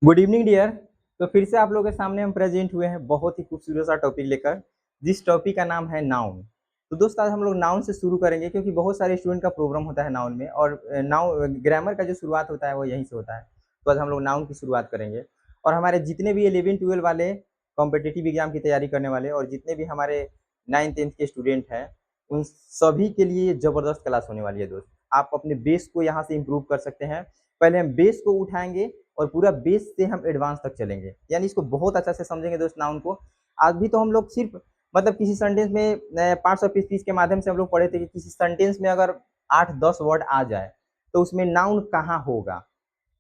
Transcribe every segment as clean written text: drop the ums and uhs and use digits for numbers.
Good evening dear. तो फिर से आप लोगों के सामने हम प्रेजेंट हुए हैं बहुत ही खूबसूरत सा टॉपिक लेकर, जिस टॉपिक का नाम है नाउन। तो दोस्त आज हम लोग नाउन से शुरू करेंगे क्योंकि बहुत सारे स्टूडेंट का प्रॉब्लम होता है नाउन में, और नाउन ग्रामर का जो शुरुआत होता है वो यहीं से होता है। तो आज हम लोग नाउन की शुरुआत करेंगे, और हमारे जितने भी 11-12 वाले कॉम्पिटिटिव एग्जाम की तैयारी करने वाले और जितने भी हमारे 9th-10th के स्टूडेंट हैं, उन सभी के लिए ज़बरदस्त क्लास होने वाली है दोस्त। आप अपने बेस को यहाँ से इम्प्रूव कर सकते हैं। पहले हम बेस को उठाएंगे और पूरा बेस से हम एडवांस तक चलेंगे, यानी इसको बहुत अच्छा से समझेंगे दोस्त नाउन को। आज भी तो हम लोग सिर्फ मतलब किसी सेंटेंस में पार्ट्स ऑफ स्पीच के माध्यम से हम लोग पढ़े थे कि किसी सेंटेंस में अगर 8-10 वर्ड आ जाए तो उसमें नाउन कहाँ होगा,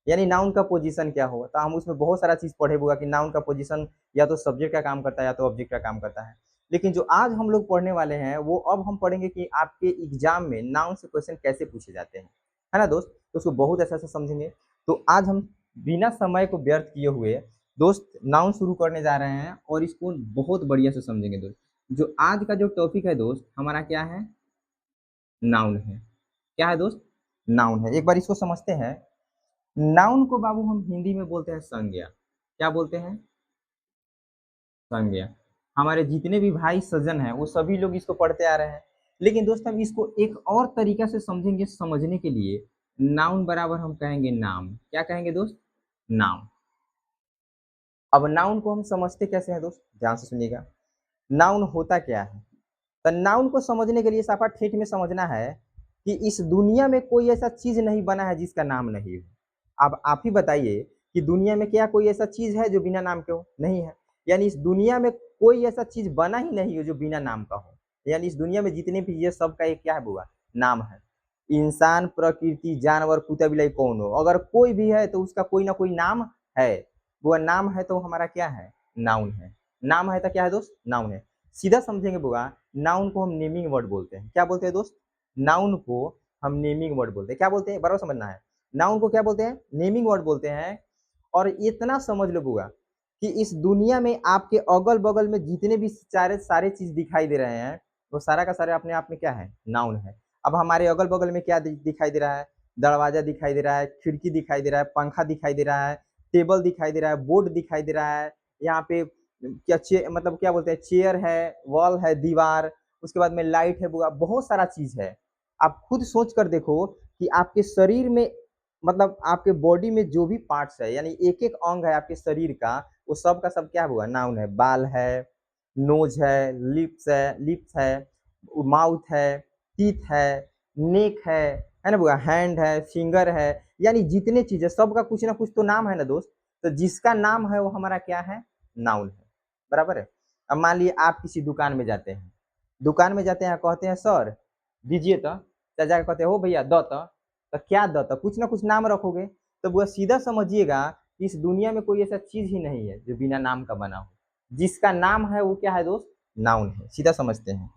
यानी नाउन का पोजीशन क्या होगा। तो हम उसमें बहुत सारा चीज पढ़े हुआ कि नाउन का पोजीशन या तो सब्जेक्ट का काम करता है या तो ऑब्जेक्ट का काम करता है। लेकिन जो आज हम लोग पढ़ने वाले हैं वो अब हम पढ़ेंगे कि आपके एग्जाम में नाउन से क्वेश्चन कैसे पूछे जाते हैं, है ना दोस्त। तो उसको बहुत अच्छा से समझेंगे। तो आज हम बिना समय को व्यर्थ किए हुए दोस्त नाउन शुरू करने जा रहे हैं और इसको बहुत बढ़िया से समझेंगे दोस्त। जो आज का जो टॉपिक है दोस्त हमारा क्या है, नाउन है। क्या है दोस्त, नाउन है। एक बार इसको समझते हैं। नाउन को बाबू हम हिंदी में बोलते हैं संज्ञा। क्या बोलते हैं, संज्ञा। हमारे जितने भी भाई सज्जन हैं वो सभी लोग इसको पढ़ते आ रहे हैं। लेकिन दोस्त हम इसको एक और तरीका से समझेंगे। समझने के लिए नाउन बराबर हम कहेंगे नाम। क्या कहेंगे दोस्त, नाम। अब नाउन को हम समझते कैसे हैं दोस्त, ध्यान से सुनिएगा। नाउन होता क्या है। तो नाउन को समझने के लिए साफा ठेठ में समझना है कि इस दुनिया में कोई ऐसा चीज नहीं बना है जिसका नाम नहीं हो। अब आप ही बताइए कि दुनिया में क्या कोई ऐसा चीज है जो बिना नाम के हो, नहीं है। यानी इस दुनिया में कोई ऐसा चीज बना ही नहीं हो जो बिना नाम का हो। यानी इस दुनिया में जितने भी ये सब का एक क्या है बुआ, नाम है। इंसान, प्रकृति, जानवर, कुत्ता बिलाई कौन हो, अगर कोई भी है तो उसका कोई ना कोई नाम है। बुआ नाम है तो हमारा क्या है, नाउन है। नाम है तो क्या है दोस्त, नाउन है। सीधा समझेंगे बुआ, नाउन को हम नेमिंग वर्ड बोलते हैं। क्या बोलते हैं दोस्त, नाउन को हम नेमिंग वर्ड बोलते हैं। क्या बोलते हैं, बराबर समझना है। नाउन को क्या बोलते हैं, नेमिंग वर्ड बोलते हैं। और इतना समझ लो बुआ कि इस दुनिया में आपके अगल बगल में जितने भी सारे सारे चीज दिखाई दे रहे हैं वो सारा का सारा अपने आप में क्या है, नाउन है। अब हमारे अगल बगल में क्या दिखाई दे रहा है, दरवाजा दिखाई दे रहा है, खिड़की दिखाई दे रहा है, पंखा दिखाई दे रहा है, टेबल दिखाई दे रहा है, बोर्ड दिखाई दे रहा है। यहाँ पे क्या मतलब क्या बोलते हैं, चेयर है, वॉल है, दीवार, उसके बाद में लाइट है, बहुत सारा चीज है। आप खुद सोच कर देखो कि आपके शरीर में मतलब आपके बॉडी में जो भी पार्ट्स है, यानी एक एक अंग है आपके शरीर का सब क्या हुआ, नाउन है। बाल है, नोज है, लिप्स है, माउथ है, टीथ है, नेक है ना बुआ, हैंड है, फिंगर है। यानी जितने चीज है सबका कुछ ना कुछ तो नाम है ना दोस्त। तो जिसका नाम है वो हमारा क्या है, नाउन है। बराबर है। अब मान लिए आप किसी दुकान में जाते हैं, दुकान में जाते हैं, कहते हैं सर दीजिए तो जाकर कहते हैं हो भैया दो तो क्या दो तो कुछ ना कुछ नाम रखोगे। तो वो सीधा समझिएगा कि इस दुनिया में कोई ऐसा चीज ही नहीं है जो बिना नाम का बना हो। जिसका नाम है वो क्या है दोस्त, नाउन है। सीधा समझते हैं,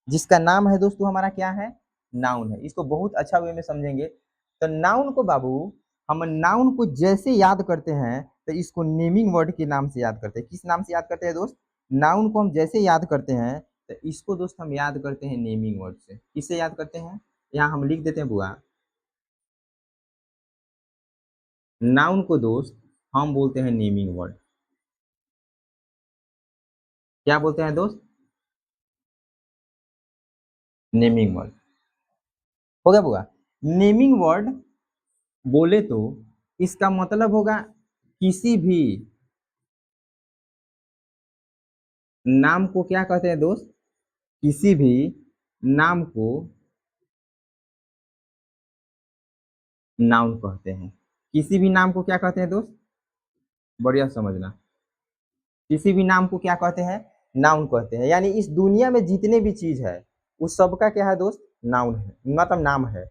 जिसका नाम है दोस्तों हमारा क्या है, नाउन है। इसको बहुत अच्छा वे में समझेंगे। तो नाउन को बाबू हम नाउन को जैसे याद करते हैं तो इसको नेमिंग वर्ड के नाम से याद करते हैं। किस नाम से याद करते हैं दोस्त, नाउन को हम जैसे याद करते हैं तो इसको दोस्त हम याद करते हैं नेमिंग वर्ड से। किससे याद करते हैं, यहाँ हम लिख देते हैं बुआ। नाउन को दोस्त हम बोलते हैं नेमिंग वर्ड। क्या बोलते हैं दोस्त, नेमिंग वर्ड। हो गया बुआ। नेमिंग वर्ड बोले तो इसका मतलब होगा किसी भी नाम को क्या कहते हैं दोस्त, किसी भी नाम को नाउन कहते हैं। किसी भी नाम को क्या कहते हैं दोस्त, बढ़िया समझना। किसी भी नाम को क्या कहते हैं, नाउन कहते हैं। यानी इस दुनिया में जितने भी चीज है उस सबका क्या है दोस्त, नाउन है, मतलब नाम है।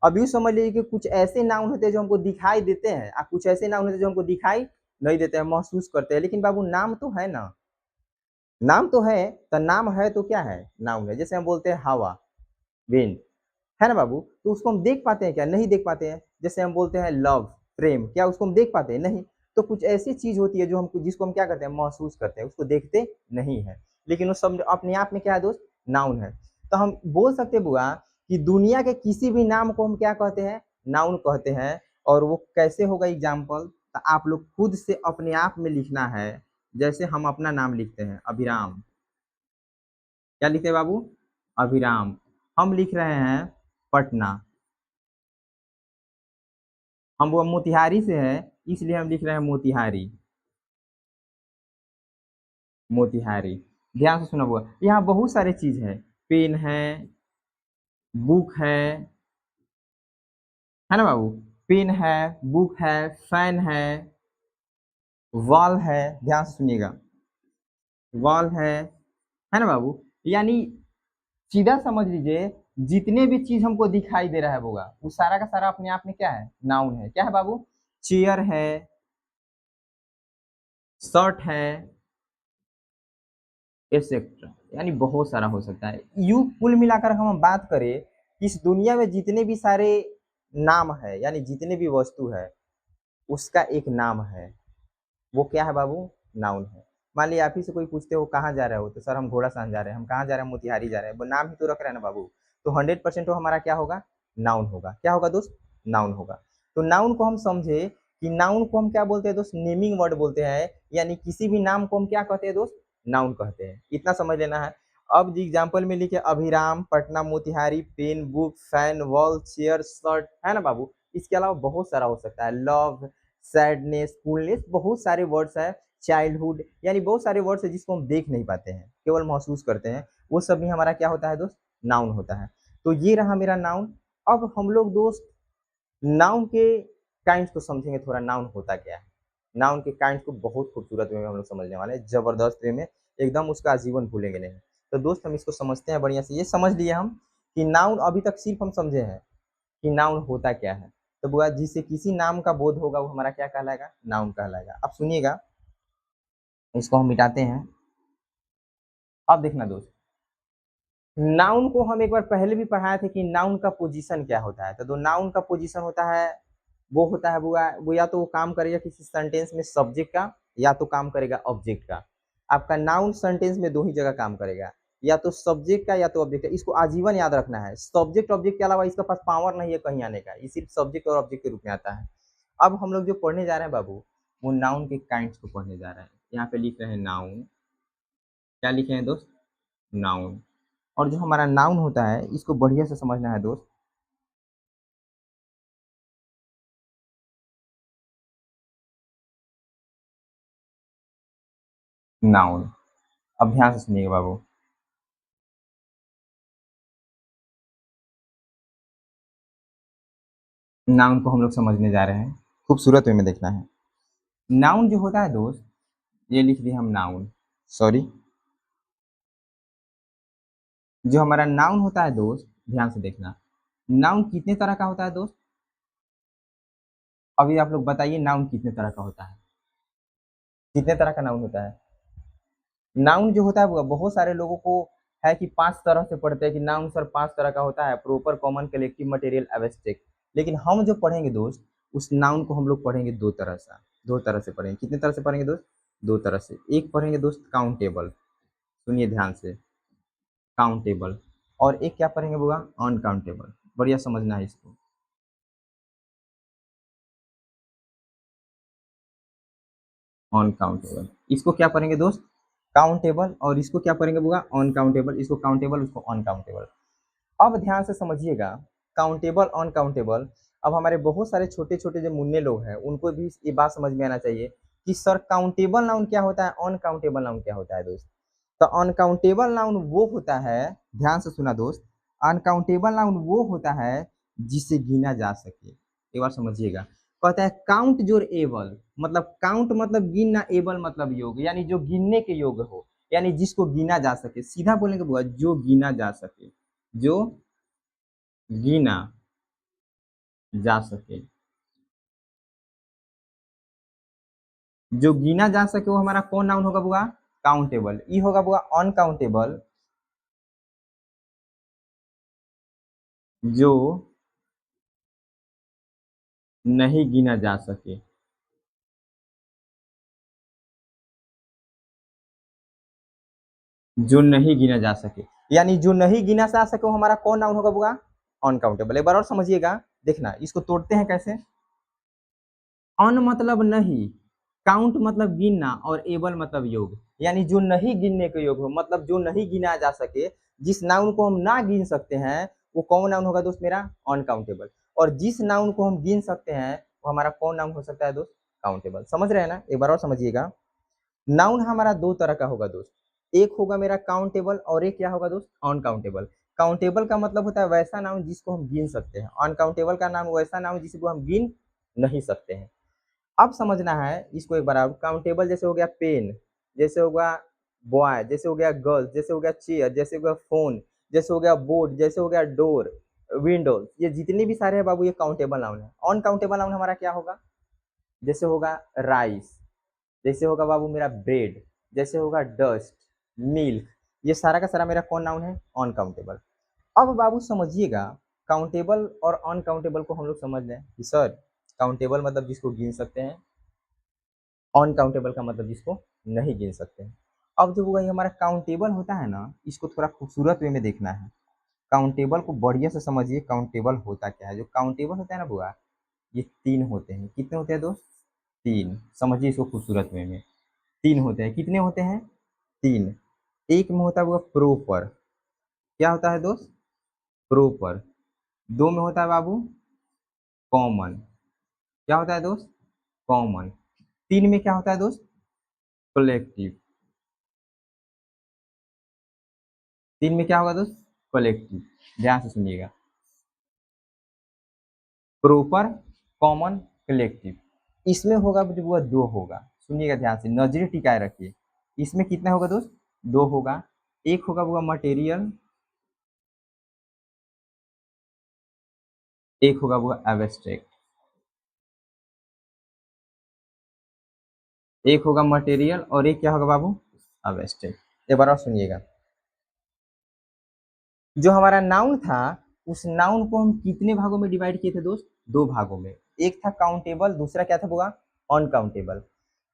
अब यूँ समझ लीजिए कि कुछ ऐसे नाउन होते हैं जो हमको दिखाई देते हैं और कुछ ऐसे नाउन होते हैं जो हमको दिखाई नहीं देते हैं, महसूस करते हैं। लेकिन बाबू नाम तो है ना, नाम तो है। तो नाम है तो क्या है, नाउन है। जैसे हम बोलते हैं हवा, विंड, है ना बाबू, तो उसको हम देख पाते हैं क्या, नहीं देख पाते हैं। जैसे हम बोलते हैं लव, प्रेम, क्या उसको हम देख पाते हैं, नहीं। तो कुछ ऐसी चीज होती है जो हमको, जिसको हम क्या करते हैं, महसूस करते हैं, उसको देखते नहीं है। लेकिन वो सब अपने आप में क्या है दोस्त, नाउन है। तो हम बोल सकते हैं बुआ कि दुनिया के किसी भी नाम को हम क्या कहते हैं, नाउन कहते हैं। और वो कैसे होगा, एग्जाम्पल तो आप लोग खुद से अपने आप में लिखना है, जैसे हम अपना नाम लिखते हैं अभिराम। क्या लिखते हैं बाबू? अभिराम। हम लिख रहे हैं पटना, हम वो मोतिहारी से है इसलिए हम लिख रहे हैं मोतिहारी। मोतिहारी। ध्यान से सुना हुआ, यहाँ बहुत सारे चीज है, पेन है, बुक है ना बाबू? पेन है, बुक है, फैन वॉल है, ध्यान से सुनिएगा, वॉल है ना बाबू? यानी सीधा समझ लीजिए, जितने भी चीज हमको दिखाई दे रहा है होगा वो सारा का सारा अपने आप में क्या है? नाउन है। क्या है बाबू? चेयर है, शर्ट है, एक्सेट्रा, यानी बहुत सारा हो सकता है। यू कुल मिलाकर हम बात करें, इस दुनिया में जितने भी सारे नाम है, यानी जितने भी वस्तु है उसका एक नाम है, वो क्या है बाबू? नाउन है। मान लिया आप ही से कोई पूछते हो कहाँ जा रहे हो, तो सर हम घोड़ा सहन जा रहे हैं। हम कहाँ जा रहे हैं? मोतिहारी जा रहे हैं। वो नाम ही तो रख रहे हैं ना बाबू। तो 100% वो हमारा क्या होगा? नाउन होगा। क्या होगा दोस्त? नाउन होगा। तो नाउन को हम समझे कि नाउन को हम क्या बोलते हैं दोस्त? नेमिंग वर्ड बोलते हैं, यानी किसी भी नाम को हम क्या कहते हैं दोस्त? नाउन कहते हैं। इतना समझ लेना है। अब एग्जाम्पल में लिखे Abhiram, Patna, Motihari, pen, book, fan, wall, chair, shirt, है ना बाबू? इसके अलावा बहुत सारा हो सकता है, लव, सैडनेस, कूलनेस, बहुत सारे वर्ड्स है, चाइल्डहुड, यानी बहुत सारे वर्ड्स है जिसको हम देख नहीं पाते हैं, केवल महसूस करते हैं। वो सब भी हमारा क्या होता है दोस्त? नाउन होता है। तो ये रहा मेरा नाउन। अब हम लोग दोस्त नाउन के काइंड्स को समझेंगे थोड़ा, नाउन होता क्या है। नाउन के काइंड्स को बहुत खूबसूरत वे में हम लोग समझने वाले हैं, जबरदस्त वे में, एकदम उसका आजीवन भूलेंगे नहीं। तो दोस्त हम इसको समझते हैं बढ़िया से। ये समझ लिए हम कि नाउन, अभी तक सिर्फ हम समझे हैं कि नाउन होता क्या है। तो बुआ, जिससे किसी नाम का बोध होगा वो हमारा क्या कहलाएगा? नाउन कहलाएगा। अब सुनिएगा, इसको हम मिटाते हैं। अब देखना दोस्त, नाउन को हम एक बार पहले भी पढ़ाए थे कि नाउन का पोजीशन क्या होता है। तो जो नाउन का पोजीशन होता है वो होता है बुआ, वो या तो वो काम करेगा किसी सेंटेंस में सब्जेक्ट का, या तो काम करेगा ऑब्जेक्ट का। आपका नाउन सेंटेंस में दो ही जगह काम करेगा, या तो सब्जेक्ट का या तो ऑब्जेक्ट का। इसको आजीवन याद रखना है। सब्जेक्ट ऑब्जेक्ट के अलावा इसके पास पावर नहीं है कहीं आने का, ये सिर्फ सब्जेक्ट और ऑब्जेक्ट के रूप में आता है। अब हम लोग जो पढ़ने जा रहे हैं बाबू, वो नाउन के काइंड्स को पढ़ने जा रहे हैं। यहाँ पे लिख रहे हैं नाउन। क्या लिखे हैं दोस्त? नाउन। और जो हमारा नाउन होता है इसको बढ़िया से समझना है दोस्त। नाउन, अब ध्यान से सुनिएगा बाबू। नाउन को हम लोग समझने जा रहे हैं, खूबसूरत वे में देखना है। नाउन जो होता है दोस्त, ये लिख दिया हम नाउन, सॉरी। जो हमारा नाउन होता है दोस्त, ध्यान से देखना, नाउन कितने तरह का होता है दोस्त? अभी आप लोग बताइए, नाउन कितने तरह का होता है? कितने तरह का नाउन होता है? नाउन जो होता है वो बहुत सारे लोगों को है कि 5 तरह से पढ़ते हैं कि नाउन सर 5 तरह का होता है, proper, common, collective, material, abstract. लेकिन हम जो पढ़ेंगे दोस्त, उस नाउन को हम लोग पढ़ेंगे दो तरह से। दो तरह से पढ़ेंगे। कितने तरह से पढ़ेंगे दोस्त? दो तरह से। एक पढ़ेंगे दोस्त काउंटेबल, सुनिए ध्यान से, काउंटेबल। और एक क्या पढ़ेंगे बुआ? अनकाउंटेबल। बढ़िया समझना है इसको। अनकाउंटेबल, इसको क्या पढ़ेंगे दोस्त? काउंटेबल। और इसको क्या पढ़ेंगे बुआ? अनकाउंटेबल। इसको काउंटेबल, उसको अनकाउंटेबल। अब ध्यान से समझिएगा, काउंटेबल अनकाउंटेबल। अब हमारे बहुत सारे छोटे छोटे जो मुन्ने लोग हैं उनको भी ये बात समझ में आना चाहिए कि सर काउंटेबल नाउन क्या होता है, अनकाउंटेबल नाउन क्या होता है दोस्त। तो अनकाउंटेबल नाउन वो होता है, ध्यान से सुना दोस्त, अनकाउंटेबल नाउन वो होता है जिसे गिना जा सके। एक बार समझिएगा, कहता है काउंट जोर एबल, मतलब काउंट मतलब गिनना, एबल मतलब योग, यानी जो गिनने के योग हो, यानी जिसको गिना जा सके। सीधा बोलेंगे बुआ, जो गिना जा सके, जो गिना जा सके। जो गिना जा सके वो हमारा कौन नाउन होगा बुआ? काउंटेबल। ई होगा बुआ अनकाउंटेबल, जो नहीं गिना जा सके। जो नहीं गिना जा सके, यानी जो नहीं गिना जा सके वो हमारा कौन नाउन होगा बुआ? अनकाउंटेबल। एक बार और समझिएगा, देखना इसको तोड़ते हैं कैसे। अन मतलब नहीं, काउंट मतलब गिनना, और एबल मतलब योग, यानी जो नहीं गिनने के योग हो, मतलब जो नहीं गिना जा सके, जिस नाउन को हम ना गिन सकते हैं वो कौन नाउन होगा दोस्त मेरा? अनकाउंटेबल। और जिस नाउन को हम गिन सकते हैं वो हमारा कौन नाउन हो सकता है दोस्त? काउंटेबल। समझ रहे हैं ना? एक बार और समझिएगा। नाउन हमारा दो तरह का होगा दोस्त, एक होगा मेरा काउंटेबल और एक क्या होगा दोस्त? अनकाउंटेबल। काउंटेबल का मतलब होता है वैसा नाउन जिसको हम गिन सकते हैं, अनकाउंटेबल का नाम वैसा नाउन जिसको हम गिन नहीं सकते हैं। अब समझना है इसको एक बार। आप काउंटेबल जैसे हो गया पेन, जैसे हो गया बॉय, जैसे हो गया गर्ल्स, जैसे हो गया चेयर, जैसे हो गया फोन, जैसे हो गया बोर्ड, जैसे हो गया डोर, विंडोज, ये जितने भी सारे हैं बाबू ये काउंटेबल नाउन है। अनकाउंटेबल नाउन हमारा क्या होगा? जैसे होगा राइस, जैसे होगा बाबू मेरा ब्रेड, जैसे होगा डस्ट, मिल्क, ये सारा का सारा मेरा कौन नाउन है? अनकाउंटेबल। अब बाबू समझिएगा, काउंटेबल और अनकाउंटेबल को हम लोग समझ लें कि सर काउंटेबल मतलब जिसको गिन सकते हैं, अनकाउंटेबल का मतलब जिसको नहीं गिन सकते हैं। अब जो वही हमारा काउंटेबल होता है ना, इसको थोड़ा खूबसूरत वे में देखना है। काउंटेबल को बढ़िया से समझिए, काउंटेबल होता क्या है। जो काउंटेबल होता है ना बुआ, ये तीन होते हैं। कितने होते हैं दोस्त? तीन। समझिए इसको खूबसूरत वे में। तीन होते हैं। कितने होते हैं? तीन। एक में होता है वो प्रोपर, क्या होता है दोस्त? प्रोपर। दो में होता है बाबू कॉमन, क्या होता है दोस्त? कॉमन। तीन में क्या होता है दोस्त? कलेक्टिव। तीन में क्या होगा दोस्त? कलेक्टिव। ध्यान से सुनिएगा, प्रॉपर, कॉमन, कलेक्टिव। इसमें होगा जो वो दो होगा। सुनिएगा ध्यान से, नजरे टिकाए रखिए। इसमें कितना होगा दोस्त? दो होगा। एक होगा वो मटेरियल, एक होगा वो एब्स्ट्रैक्ट। एक होगा मटेरियल और एक क्या होगा बाबू? एब्स्ट्रैक्ट। एक बार और सुनिएगा, जो हमारा नाउन था उस नाउन को हम कितने भागों में डिवाइड किए थे दोस्त? दो भागों में। एक था काउंटेबल, दूसरा क्या था होगा? अनकाउंटेबल।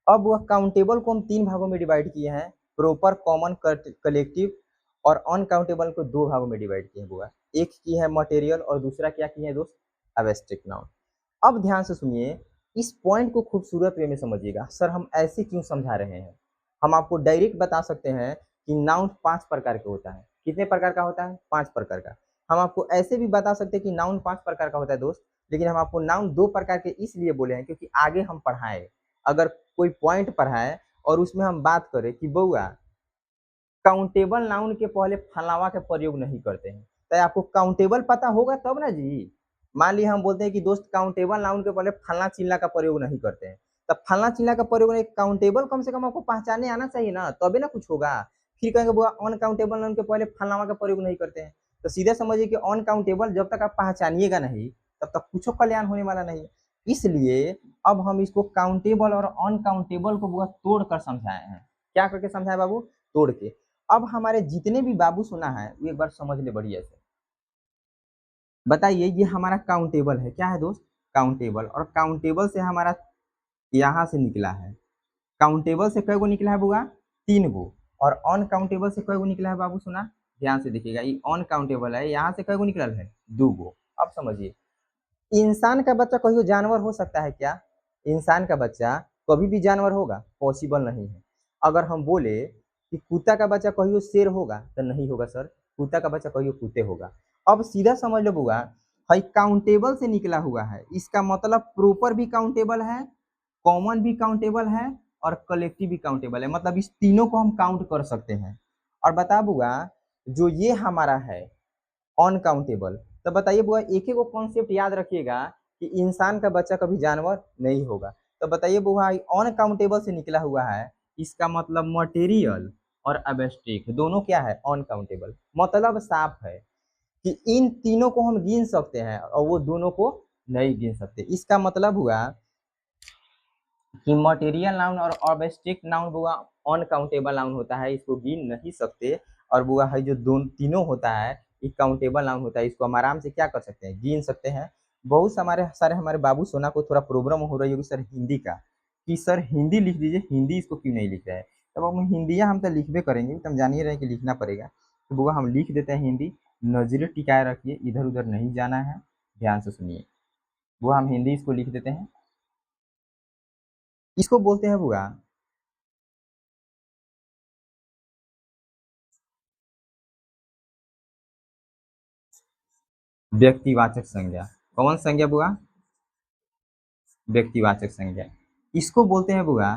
अब वह काउंटेबल को हम तीन भागों में डिवाइड किए हैं, प्रॉपर, कॉमन, कलेक्टिव। और अनकाउंटेबल को दो भागों में डिवाइड किए हैं बुआ। एक की है मटेरियल और दूसरा क्या किए हैं दोस्त? Abstract noun. अब ध्यान से सुनिए, इस पॉइंट को खूबसूरत वे में समझिएगा। सर हम ऐसे क्यों समझा रहे हैं? हम आपको डायरेक्ट बता सकते हैं कि नाउन पांच प्रकार के होता है। कितने प्रकार का होता है? पांच प्रकार का। हम आपको ऐसे भी बता सकते हैं कि नाउन पांच प्रकार का होता है दोस्त, लेकिन हम आपको नाउन दो प्रकार के इसलिए बोले हैं क्योंकि आगे हम पढ़ाएं। अगर कोई पॉइंट पढ़ाए और उसमें हम बात करें कि बउआ काउंटेबल नाउन के पहले फलावा के प्रयोग नहीं करते हैं, तो आपको काउंटेबल पता होगा तब ना जी। मान लिया हम बोलते हैं कि दोस्त काउंटेबल नाउन के पहले फलना चिल्ला का प्रयोग नहीं करते हैं, तब फलना चिल्ला का प्रयोग नहीं, काउंटेबल कम से कम आपको पहचाने आना चाहिए ना, तभी ना कुछ होगा। फिर कहेंगे बुआ अनकाउंटेबल नाउन के पहले फलावा का प्रयोग नहीं करते हैं, तो सीधे समझिए कि अनकाउंटेबल जब तक आप पहचानिएगा नहीं तब तक कुछ कल्याण होने वाला नहीं। इसलिए अब हम इसको काउंटेबल और अनकाउंटेबल को बुआ तोड़ कर समझाए हैं। क्या करके समझाए बाबू? तोड़ के। अब हमारे जितने भी बाबू सुना है वो एक बार समझ ले बढ़िया से। बताइए, ये हमारा काउंटेबल है, क्या है दोस्त? काउंटेबल। और काउंटेबल से हमारा यहाँ से निकला है। काउंटेबल से कई गो निकला है बुआ? तीन गो। और अनकाउंटेबल से कई गो निकला है बाबू? सुना ध्यान से देखिएगा, ये अनकाउंटेबल है, यहाँ से कई गो निकल है? दो गो। अब समझिए, इंसान का बच्चा कभी जानवर हो सकता है क्या? इंसान का बच्चा कभी भी जानवर होगा? पॉसिबल नहीं है। अगर हम बोले कि कुत्ता का बच्चा कहियो शेर होगा तो नहीं होगा सर, कुत्ता का बच्चा कहियो कुत्ते होगा। अब सीधा समझ लो बुआ, भाई काउंटेबल से निकला हुआ है, इसका मतलब प्रॉपर भी काउंटेबल है, कॉमन भी काउंटेबल है, और कलेक्टिव भी काउंटेबल है। मतलब इस तीनों को हम काउंट कर सकते हैं। और बता बुआ, जो ये हमारा है अनकाउंटेबल, तो बताइए बुआ एक एक कॉन्सेप्ट याद रखिएगा कि इंसान का बच्चा कभी जानवर नहीं होगा। तो बताइए बुआ अनकाउंटेबल से निकला हुआ है, इसका मतलब मटेरियल और एब्स्ट्रैक्ट दोनों क्या है? अनकाउंटेबल। मतलब साफ है कि इन तीनों को हम गिन सकते हैं और वो दोनों को नहीं गिन सकते। इसका मतलब हुआ कि मटेरियल नाउन और ऑब्जेक्ट नाउन बुआ अनकाउंटेबल नाउन होता है, इसको गिन नहीं सकते। और बुआ है जो दोनों तीनों होता है ये काउंटेबल नाउन होता है, इसको हम आराम से क्या कर सकते हैं? गिन सकते हैं। बहुत हमारे सारे हमारे बाबू सोना को थोड़ा प्रॉब्लम हो रही होगी सर हिंदी का, कि सर हिंदी लिख दीजिए, हिंदी इसको क्यों नहीं लिख रहे हैं? तब हम हिंदिया हम तो लिखबे करेंगे, तो हम जान ही रहे हैं कि लिखना पड़ेगा। तो बुआ हम लिख देते हैं हिंदी। नजरें टिकाए रखिए, इधर उधर नहीं जाना है, ध्यान से सुनिए। वो हम हिंदी इसको लिख देते हैं। इसको बोलते हैं बुआ व्यक्तिवाचक संज्ञा। कौन संज्ञा बुआ? व्यक्तिवाचक संज्ञा। इसको बोलते हैं बुआ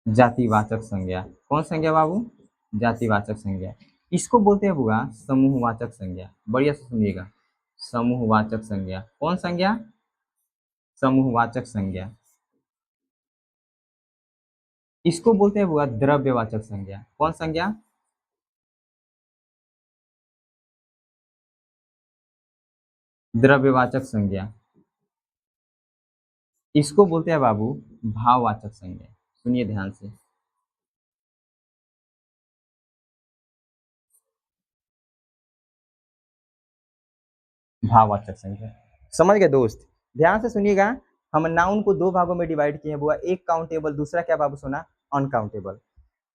जातिवाचक संज्ञा। कौन संज्ञा बाबू? जातिवाचक संज्ञा। इसको बोलते हैं बुआ समूहवाचक संज्ञा। बढ़िया से सुनिएगा, समूहवाचक संज्ञा। कौन संज्ञा? समूहवाचक संज्ञा। इसको बोलते हैं बुआ द्रव्यवाचक संज्ञा। कौन संज्ञा? द्रव्यवाचक संज्ञा। इसको बोलते हैं बाबू भाववाचक संज्ञा। सुनिए ध्यान से, भाववाचक संज्ञा। समझ गए दोस्त? ध्यान से सुनिएगा। हम नाउन को दो भागों में डिवाइड किए हैं बुआ, एक काउंटेबल, दूसरा क्या बाबू सुना? अनकाउंटेबल।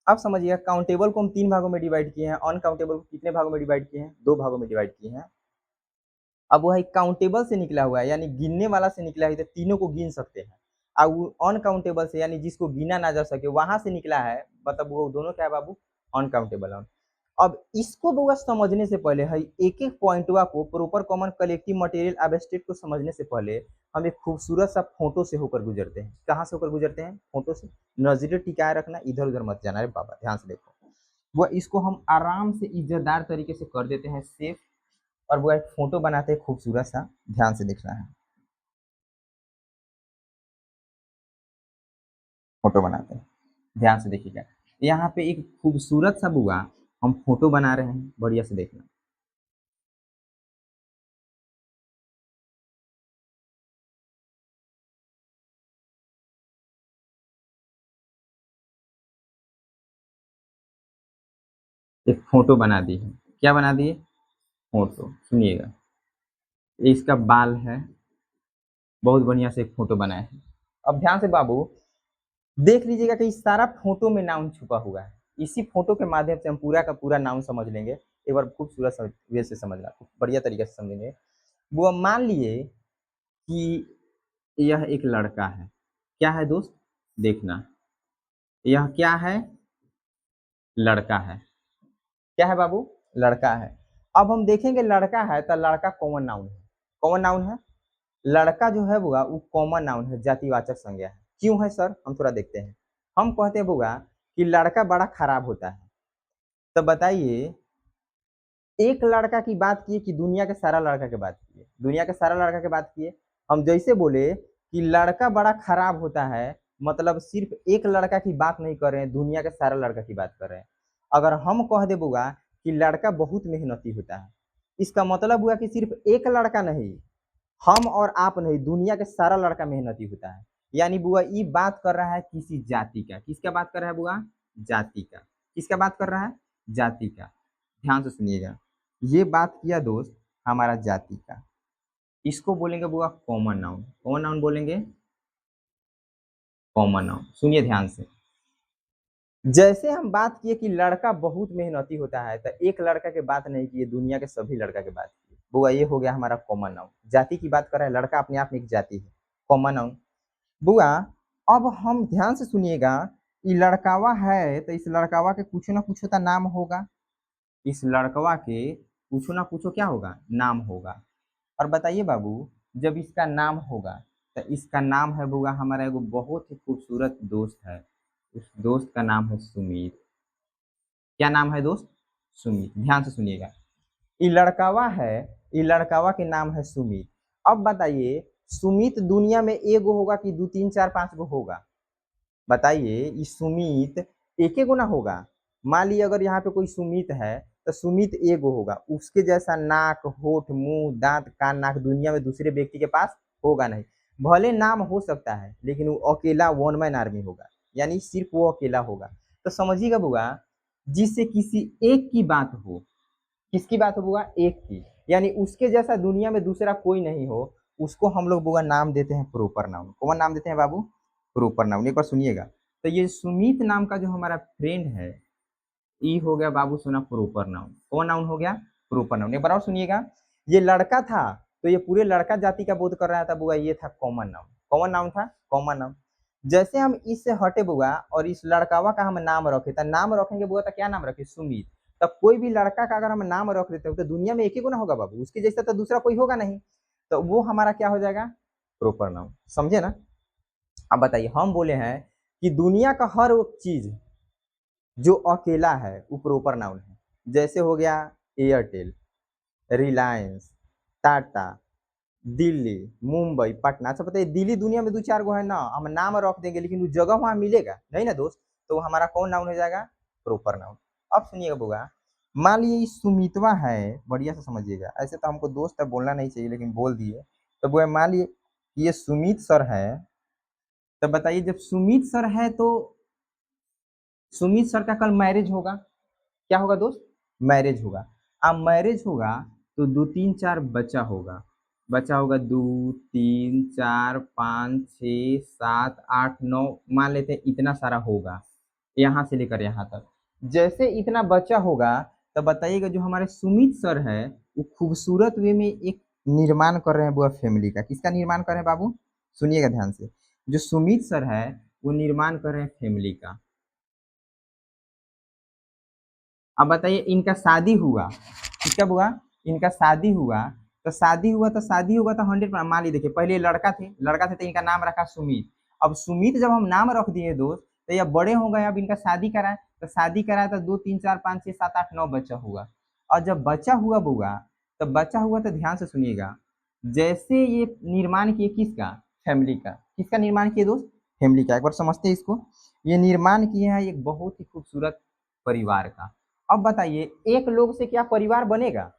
अब समझिएगा, काउंटेबल को हम तीन भागों में डिवाइड किए हैं, अनकाउंटेबल को कितने भागों में डिवाइड किए हैं? दो भागों में डिवाइड किए हैं। अब वह काउंटेबल से निकला हुआ है, यानी गिनने वाला से निकला है, तो तीनों को गिन सकते हैं। अब अनकाउंटेबल से, यानी जिसको गिना ना जा सके, वहां से निकला है, मतलब वो दोनों क्या है बाबू? अनकाउंटेबल है। अब इसको बुआ समझने से पहले है एक एक पॉइंटवा को, proper common collective material abstract को समझने से पहले हम एक खूबसूरत सा फोटो से होकर गुजरते हैं। कहाँ से होकर गुजरते हैं? फोटो से। नजरें टिकाए रखना, इधर उधर मत जाना। रे बाबा ध्यान से देखो, वो इसको हम आराम से इज्जतदार तरीके से कर देते हैं सेफ, और वो एक फोटो बनाते हैं खूबसूरत सा। ध्यान से देखना है, फोटो बनाते हैं, ध्यान से देखिएगा। यहाँ पे एक खूबसूरत सा बुआ हम फोटो बना रहे हैं, बढ़िया से देखना। एक फोटो बना दी है। क्या बना दिए? फोटो। सुनिएगा, ये इसका बाल है, बहुत बढ़िया से एक फोटो बनाए हैं। अब ध्यान से बाबू देख लीजिएगा कि इस सारा फोटो में नाउन छुपा हुआ है। इसी फोटो के माध्यम से हम पूरा का पूरा नाउन समझ लेंगे। एक बार खूबसूरत वे से समझना, बढ़िया तरीके से समझेंगे। वो अब मान लिए कि यह एक लड़का है। क्या है दोस्त? देखना, यह क्या है? लड़का है। क्या है बाबू? लड़का है। अब हम देखेंगे लड़का है तो लड़का कॉमन नाउन है। कॉमन नाउन है। लड़का जो है बुआ वो कॉमन नाउन है, जातिवाचक संज्ञा है। क्यों है सर? हम थोड़ा देखते हैं। हम कहते हैं बुआ कि लड़का बड़ा खराब होता है। तो बताइए, एक लड़का की बात किए कि दुनिया के सारा लड़का की बात किए? दुनिया के सारा लड़का की बात किए। हम जैसे बोले कि लड़का बड़ा खराब होता है, मतलब सिर्फ एक लड़का की बात नहीं कर रहे हैं, दुनिया के सारा लड़का की बात कर रहे हैं। अगर हम कह दे बुआ कि लड़का बहुत मेहनती होता है, इसका मतलब हुआ कि सिर्फ एक लड़का नहीं, हम और आप नहीं, दुनिया के सारा लड़का मेहनती होता है। यानी बुआ ये बात कर रहा है किसी जाति का। किसका बात कर रहा है बुआ? जाति का। किसका बात कर रहा है? जाति का। ध्यान से सुनिएगा, ये बात किया दोस्त हमारा जाति का। इसको बोलेंगे बुआ कॉमन नाउन। कॉमन नाउन बोलेंगे, कॉमन नाउन। सुनिए ध्यान से, जैसे हम बात किए कि लड़का बहुत मेहनती होता है, तो एक लड़का के बात नहीं किए, दुनिया के सभी लड़का के बात किए। बुआ ये हो गया हमारा कॉमन नाउन। जाति की बात कर रहा है, लड़का अपने आप में एक जाति है, कॉमन नाउन। बुआ अब हम ध्यान से सुनिएगा, ये लड़कावा है तो इस लड़कावा के कुछ ना कुछ तो नाम होगा। इस लड़कवा के कुछ ना कुछ क्या होगा? नाम होगा। और बताइए बाबू, जब इसका नाम होगा तो इसका नाम है बुआ हमारा एगो बहुत ही खूबसूरत दोस्त है। उस दोस्त का नाम है सुमित। क्या नाम है दोस्त? सुमित। ध्यान से सुनिएगा, ये लड़कावा है, ये लड़कावा के नाम है सुमित। अब बताइए, सुमित दुनिया में एगो होगा कि दो तीन चार पांच गो होगा? बताइए, ये सुमित एक गो ना होगा? मान लीजिए अगर यहाँ पे कोई सुमित है तो सुमित एगो होगा, उसके जैसा नाक, होठ, मुंह, दांत, कान, नाक दुनिया में दूसरे व्यक्ति के पास होगा नहीं। भले नाम हो सकता है लेकिन वो अकेला वन मैन आर्मी होगा, यानी सिर्फ वो अकेला होगा। तो समझिएगा बुआ, जिससे किसी एक की बात हो। किसकी बात हो बुआ? एक की। यानी उसके जैसा दुनिया में दूसरा कोई नहीं हो, उसको हम लोग बुआ नाम देते हैं प्रॉपर नाउन। कौन नाम देते हैं बाबू? Proper noun. एक बार सुनिएगा, तो ये सुमित नाम का जो हमारा फ्रेंड है, ई हो गया बाबू सुना प्रॉपर नाउन। कौन नाउन हो गया? Proper noun. एक बार और सुनिएगा, ये लड़का था तो ये पूरे लड़का जाति का बोध कर रहा था बुआ, ये था कॉमन नाउन। कॉमन नाउन था, कॉमन नाउन। जैसे हम इससे हटे बुआ और इस लड़कावा का हम नाम रखे, तो नाम रखेंगे बुआ तो क्या नाम रखे, सुमित। तब कोई भी लड़का का अगर हम नाम रख देते हो तो दुनिया में एक ही को ना होगा बाबू, उसके जैसा तो दूसरा कोई होगा नहीं, तो वो हमारा क्या हो जाएगा, प्रॉपर नाउन। समझे ना। अब बताइए, हम बोले हैं कि दुनिया का हर वो चीज जो अकेला है वो प्रॉपर नाउन है। जैसे हो गया एयरटेल, रिलायंस, टाटा, दिल्ली, मुंबई, पटना। अच्छा पता है दिल्ली दुनिया में दो चार गो है ना, हम नाम रख देंगे लेकिन वो जगह वहां मिलेगा नहीं ना दोस्त, तो वो हमारा कौन नाउन हो जाएगा, प्रॉपर नाउन। अब सुनिएगा बुआ, मान लीजिए ये सुमितवा है, बढ़िया से समझिएगा, ऐसे तो हमको दोस्त है बोलना नहीं चाहिए लेकिन बोल दिए। तो बुआ मान लीजिए ये सुमित सर है, तो बताइए जब सुमित सर है तो सुमित सर का कल मैरिज होगा, क्या होगा दोस्त, मैरिज होगा। अब मैरिज होगा तो दो तीन चार बच्चा होगा, बच्चा होगा दो तीन चार पाँच छ सात आठ नौ, मान लेते हैं इतना सारा होगा यहाँ से लेकर यहाँ तक। जैसे इतना बच्चा होगा तो बताइएगा जो हमारे सुमित सर है वो खूबसूरत वे में एक निर्माण कर रहे हैं बुआ फैमिली का। किसका निर्माण कर रहे हैं बाबू, सुनिएगा ध्यान से। जो सुमित सर है वो निर्माण कर रहे हैं फैमिली का। अब बताइए इनका शादी हुआ, किसका हुआ, इनका शादी हुआ, तो शादी हुआ तो शादी होगा तो 100, मान लीजिए देखिए पहले लड़का थे तो इनका नाम रखा सुमित। अब सुमित जब हम नाम रख दिए दोस्त तो ये बड़े हो गए, अब इनका शादी कराए, तो शादी कराए तो दो तीन चार पाँच छः सात आठ नौ बच्चा हुआ। और जब बच्चा हुआ बुआ, तब बच्चा हुआ तो ध्यान से सुनिएगा, जैसे ये निर्माण किए किसका, फैमिली का। किसका निर्माण किए दोस्त, फैमिली का। एक बार समझते हैं इसको, ये निर्माण किए हैं एक बहुत ही खूबसूरत परिवार का। अब बताइए एक लोग से क्या परिवार बनेगा,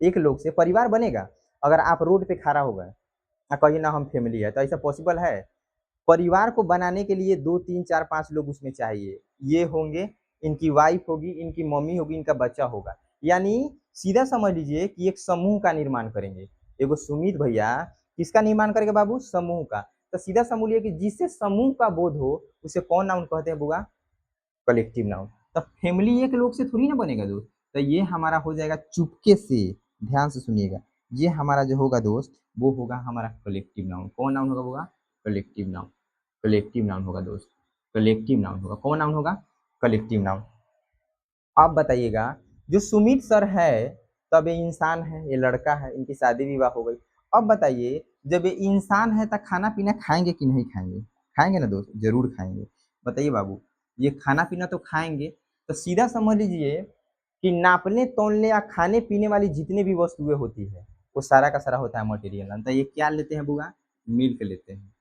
एक लोग से परिवार बनेगा। अगर आप रोड पे खड़ा हो गए कहिए ना हम फैमिली है, तो ऐसा पॉसिबल है। परिवार को बनाने के लिए दो तीन चार पांच लोग उसमें चाहिए, ये होंगे, इनकी वाइफ होगी, इनकी मम्मी होगी, इनका बच्चा होगा। यानी सीधा समझ लीजिए कि एक समूह का निर्माण करेंगे। एगो सुमित भैया किसका निर्माण करेंगे बाबू, समूह का। तो सीधा समझ लीजिए कि जिससे समूह का बोध हो उसे कौन नाउन कहते हैं बुआ, कलेक्टिव नाउन। तो फैमिली एक लोग से थोड़ी ना बनेगा दोस्त, तो ये हमारा हो जाएगा चुपके से, ध्यान से सुनिएगा, ये हमारा जो होगा दोस्त वो होगा हमारा कलेक्टिव नाउन। कौन नाउन होगा, कलेक्टिव नाउन। कलेक्टिव नाउन होगा दोस्त, कलेक्टिव नाउन होगा। कौन नाउन होगा, कलेक्टिव नाउन। आप बताइएगा जो सुमित सर है, तब ये इंसान है, ये लड़का है, इनकी शादी विवाह हो गई। अब बताइए जब ये इंसान है तो खाना पीना खाएंगे कि नहीं खाएंगे, खाएंगे ना दोस्त, जरूर खाएंगे। बताइए बाबू, ये खाना पीना तो खाएंगे, तो सीधा समझ लीजिए कि नापने तोलने या खाने पीने वाली जितनी भी वस्तुएं होती है वो सारा का सारा होता है मटेरियल। तो ये क्या लेते हैं बुआ, मिल्क लेते हैं।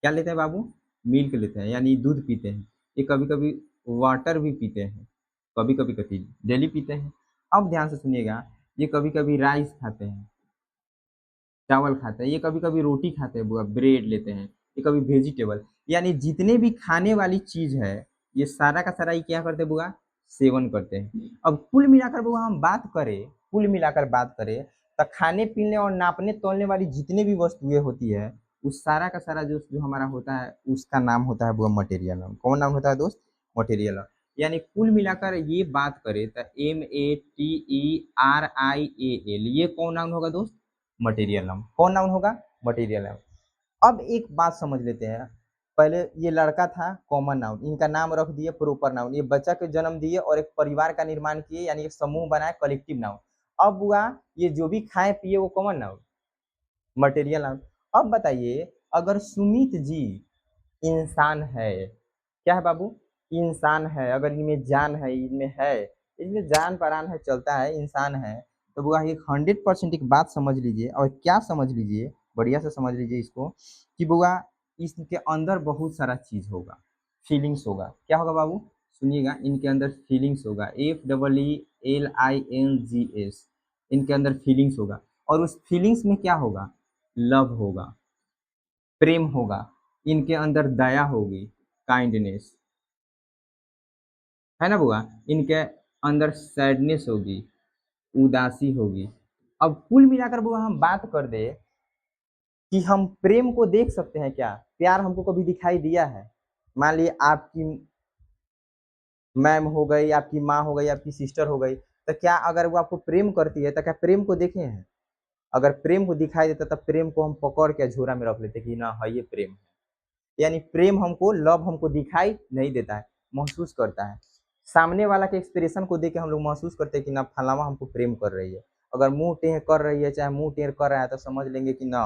क्या लेते हैं बाबू, मिल्क लेते हैं, यानी दूध पीते हैं। ये कभी कभी वाटर भी पीते हैं, कभी कभी कभी डेली पीते हैं। अब ध्यान से सुनिएगा, ये कभी कभी राइस खाते हैं, चावल खाते हैं, ये कभी कभी रोटी खाते हैं बुआ, ब्रेड लेते हैं, ये कभी वेजिटेबल। यानी जितने भी खाने वाली चीज है ये सारा का सारा ये क्या करते हैं बुआ, सेवन करते हैं। अब कुल मिलाकर बुआ हम बात करें, कुल मिलाकर बात करें तो खाने पीने और नापने तोलने वाली जितने भी वस्तुएं होती है उस सारा का सारा जो जो हमारा होता है उसका नाम होता है बुआ मटेरियल नाम। कौन नाम होता है दोस्त, मटेरियल। यानी कुल मिलाकर ये बात करें तो METERIAL, ये कौन नाउन होगा दोस्त, मटेरियल नाउन। कौन नाउन होगा, मटेरियल नाउन। अब एक बात समझ लेते हैं, पहले ये लड़का था कॉमन नाउन, इनका नाम रख दिए प्रॉपर नाउन, ये बच्चा के जन्म दिए और एक परिवार का निर्माण किए यानी एक समूह बनाए कलेक्टिव नाउन। अब हुआ ये जो भी खाए पिए वो कॉमन नाउन, मटेरियल नाउन। अब बताइए अगर सुमित जी इंसान है, क्या है बाबू, इंसान है, अगर इनमें जान है, इनमें है, इसमें जान प्राण है, चलता है, इंसान है, तो वो एक 100% एक बात समझ लीजिए। और क्या समझ लीजिए, बढ़िया से समझ लीजिए इसको, कि बुआ इसके अंदर बहुत सारा चीज होगा, फीलिंग्स होगा। क्या होगा बाबू, सुनिएगा, इनके अंदर फीलिंग्स होगा, FEELINGS, इनके अंदर फीलिंग्स होगा। और उस फीलिंग्स में क्या होगा, लव होगा, प्रेम होगा, इनके अंदर दया होगी, काइंडनेस, है ना बुआ, इनके अंदर सैडनेस होगी, उदासी होगी। अब कुल मिलाकर बुआ हम बात कर दे कि हम प्रेम को देख सकते हैं क्या, प्यार हमको कभी दिखाई दिया है। मान लीजिए आपकी मैम हो गई, आपकी माँ हो गई, आपकी सिस्टर हो गई, तो क्या अगर वो आपको प्रेम करती है तो क्या प्रेम को देखे हैं, अगर प्रेम को दिखाई देता तब प्रेम को हम पकड़ के झोरा में रख लेते कि ना है ये प्रेम है। यानी प्रेम हमको, लव हमको दिखाई नहीं देता है, महसूस करता है। सामने वाला के एक्सप्रेशन को देख के हम लोग महसूस करते हैं कि ना फलावा हमको प्रेम कर रही है। अगर मुंह टेढ़ कर रही है चाहे मुंह टेढ़ कर रहा है तो समझ लेंगे कि ना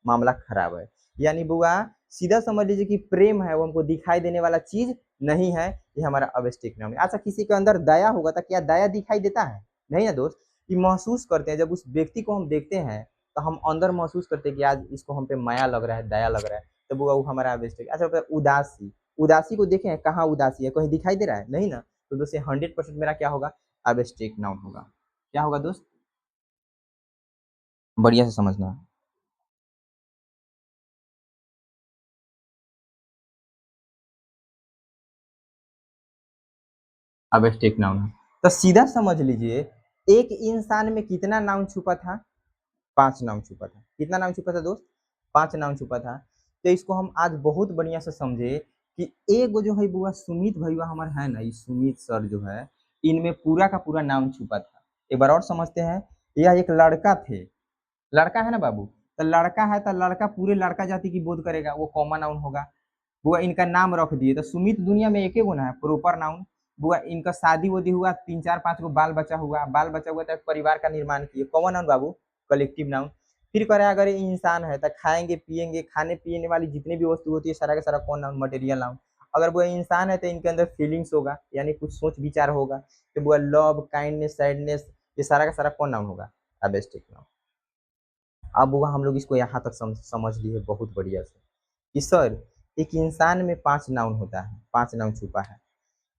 मामला खराब है। यानी बुआ सीधा समझ लीजिए कि प्रेम है वो हमको दिखाई देने वाला चीज नहीं है, ये हमारा अवेस्टिक नाम है। अच्छा किसी के अंदर दया होगा तो क्या दया दिखाई देता है? नहीं ना दोस्त। ये महसूस करते हैं, जब उस व्यक्ति को हम देखते हैं तो हम अंदर महसूस करते हैं कि आज इसको हम पे माया लग रहा है, दया लग रहा है, तो वो हमारा अवेस्टिक। अच्छा उदासी, उदासी को देखें कहाँ उदासी है, कहीं दिखाई दे रहा है? नहीं ना। तो दोस्तों 100% मेरा क्या होगा? अवेस्टिक नाउन होगा। क्या होगा दोस्त? बढ़िया से समझना। अबस्टिक नाउन है। तो सीधा समझ लीजिए एक इंसान में कितना नाउन छुपा था? 5 नाउन छुपा था। कितना नाउन छुपा था दोस्त? 5 नाउन छुपा था। तो इसको हम आज बहुत बढ़िया से समझे कि एगो जो है बुआ सुमित भैया हमारे है ना, ये सुमित सर जो है, इनमें पूरा का पूरा नाउन छुपा था। एक बार और समझते हैं। यह एक लड़का थे, लड़का है ना बाबू, तो लड़का है तो लड़का पूरे लड़का जाति की बोध करेगा, वो कॉमन नाउन होगा। बुआ इनका नाम रख दिए तो सुमित दुनिया में एक ही गुना है प्रॉपर नाउन। बुआ इनका शादी वादी हुआ, 3 4 5 गो बाल बच्चा हुआ, बाल बच्चा हुआ तो एक परिवार का निर्माण किए, कॉमन नाउन बाबू, कलेक्टिव नाउन। फिर करे अगर ये इंसान है तो खाएंगे पिएंगे, खाने पीने वाली जितनी भी वस्तु होती है सारा का सारा कौन नाउन? Material noun. अगर वो इंसान है तो इनके अंदर फीलिंग्स होगा, यानी कुछ सोच विचार होगा, तो वो लव काइंडनेस सैडनेस, ये सारा का सारा कौन नाउन होगा? Abstract noun. अब वो हम लोग इसको यहाँ तक समझ लिए बहुत बढ़िया से कि सर एक इंसान में 5 नाउन होता है, 5 नाउन छुपा है।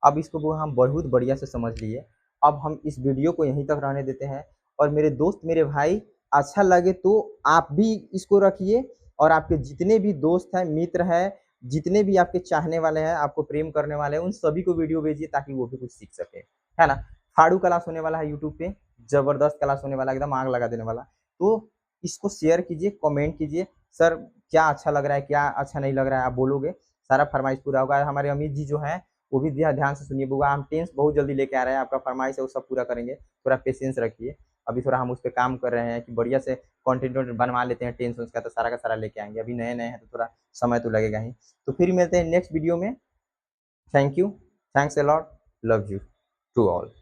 अब इसको वो हम बहुत बढ़िया से समझ लिए। अब हम इस वीडियो को यहीं तक रहने देते हैं। और मेरे दोस्त मेरे भाई, अच्छा लगे तो आप भी इसको रखिए, और आपके जितने भी दोस्त हैं मित्र हैं, जितने भी आपके चाहने वाले हैं, आपको प्रेम करने वाले हैं, उन सभी को वीडियो भेजिए ताकि वो भी कुछ सीख सके, है ना। फाड़ू क्लास होने वाला है यूट्यूब पे, जबरदस्त क्लास होने वाला, एकदम आग लगा देने वाला। तो इसको शेयर कीजिए, कमेंट कीजिए, सर क्या अच्छा लग रहा है, क्या अच्छा नहीं लग रहा है, आप बोलोगे, सारा फरमाइश पूरा होगा। हमारे अमित जी जो हैं वो भी ध्यान से सुनिए बुआ, हम टेंस बहुत जल्दी लेके आ रहे हैं, आपका फरमाइश है वो सब पूरा करेंगे, थोड़ा पेशेंस रखिए। अभी थोड़ा हम उस पर काम कर रहे हैं कि बढ़िया से कंटेंट बनवा लेते हैं, टेंस उसका तो सारा का सारा लेके आएंगे। अभी नए नए हैं तो थोड़ा समय तो लगेगा ही। तो फिर मिलते हैं नेक्स्ट वीडियो में। Thank you, thanks a lot, love you to all.